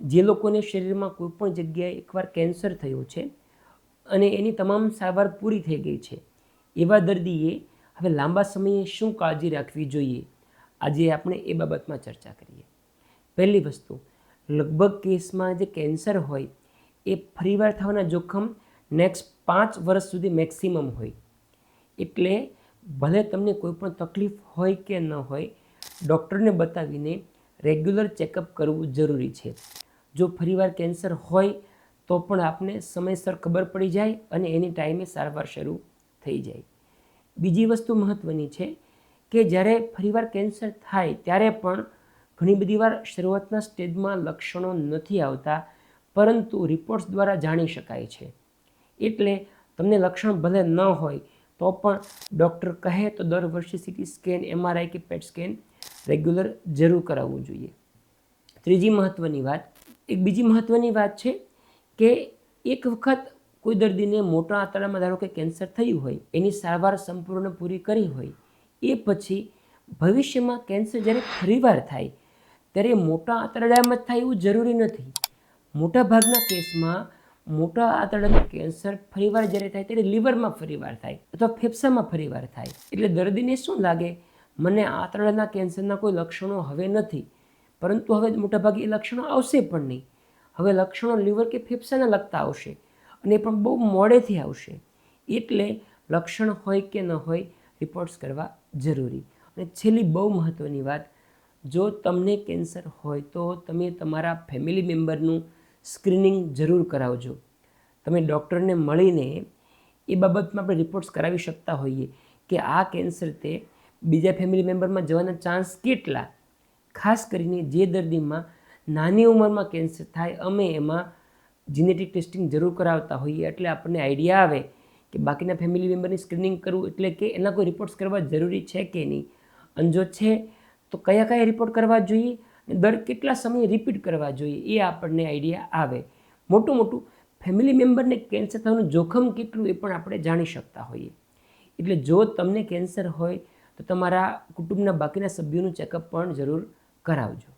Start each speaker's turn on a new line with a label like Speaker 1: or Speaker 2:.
Speaker 1: જે લોકોને શરીરમાં કોઈપણ જગ્યાએ એકવાર કેન્સર થયું છે અને એની તમામ સારવાર પૂરી થઈ ગઈ છે, એવા દર્દીએ હવે લાંબા સમયે શું કાળજી રાખવી જોઈએ, આજે આપણે એ બાબતમાં ચર્ચા કરીએ. પહેલી વસ્તુ, લગભગ કેસમાં જે કેન્સર હોય એ ફરીવાર થવાના જોખમ નેક્સ્ટ 5 વર્ષ સુધી મેક્સિમમ હોય. એટલે ભલે તમને કોઈ પણ તકલીફ હોય કે ન હોય, ડૉક્ટરને બતાવીને રેગ્યુલર ચેકઅપ કરવું જરૂરી છે. જો ફરીવાર કેન્સર હોય તો પણ આપને સમયસર ખબર પડી જાય અને એની ટાઈમે સારવાર શરૂ થઈ જાય. બીજી વસ્તુ મહત્ત્વની છે કે જ્યારે ફરીવાર કેન્સર થાય ત્યારે પણ ઘણી બધી વાર શરૂઆતના સ્ટેજમાં લક્ષણો નથી આવતા, પરંતુ રિપોર્ટ્સ દ્વારા જાણી શકાય છે. એટલે તમને લક્ષણ ભલે ન હોય તો પણ ડૉક્ટર કહે તો દર વર્ષે સીટી સ્કેન, MRI કે પેટ સ્કેન રેગ્યુલર જરૂર કરાવવું જોઈએ. ત્રીજી મહત્ત્વની વાત, એક બીજી મહત્ત્વની વાત છે કે એક વખત કોઈ દર્દીને મોટા આંતરડામાં ધારો કે કેન્સર થયું હોય, એની સારવાર સંપૂર્ણ પૂરી કરી હોય, એ પછી ભવિષ્યમાં કેન્સર જ્યારે ફરીવાર થાય ત્યારે મોટા આંતરડામાં જ થાય એવું જરૂરી નથી. મોટા ભાગના કેસમાં મોટા આંતરડાનું કેન્સર ફરીવાર જ્યારે થાય ત્યારે લીવરમાં ફરીવાર થાય અથવા ફેફસામાં ફરીવાર થાય. એટલે દર્દીને શું લાગે, મને આંતરડાના કેન્સરના કોઈ લક્ષણો હવે નથી, પરંતુ હવે મોટાભાગે એ લક્ષણો આવશે પણ નહીં. હવે લક્ષણો લીવર કે ફેફસાના લગતા આવશે અને એ પણ બહુ મોડેથી આવશે. એટલે લક્ષણ હોય કે ન હોય, રિપોર્ટ્સ કરવા જરૂરી. અને છેલ્લી બહુ મહત્ત્વની વાત, જો તમને કેન્સર હોય તો તમે તમારા ફેમિલી મેમ્બરનું સ્ક્રીનિંગ જરૂર કરાવજો. તમે ડૉક્ટરને મળીને એ બાબતમાં આપણે રિપોર્ટ્સ કરાવી શકતા હોઈએ કે આ કેન્સર તે બીજા ફેમિલી મેમ્બરમાં જવાના ચાન્સ કેટલા. ખાસ કરીને જે દર્દીમાં નાની ઉંમરમાં કેન્સર થાય, અમે એમાં જીનેટિક ટેસ્ટિંગ જરૂર કરાવતા હોઈએ. એટલે આપણને આઈડિયા આવે કે બાકીના ફેમિલી મેમ્બરની સ્ક્રીનિંગ કરવું એટલે કે એના કોઈ રિપોર્ટ્સ કરવા જરૂરી છે કે નહીં, અને જો છે તો કયા કયા રિપોર્ટ કરવા જોઈએ અને દર કેટલા સમયે રિપીટ કરવા જોઈએ, એ આપણને આઈડિયા આવે. મોટું ફેમિલી મેમ્બરને કેન્સર થવાનું જોખમ કેટલું એ પણ આપણે જાણી શકતા હોઈએ. એટલે જો તમને કેન્સર હોય તો તમારા કુટુંબના બાકીના સભ્યોનું ચેકઅપ પણ જરૂર કરાવજો.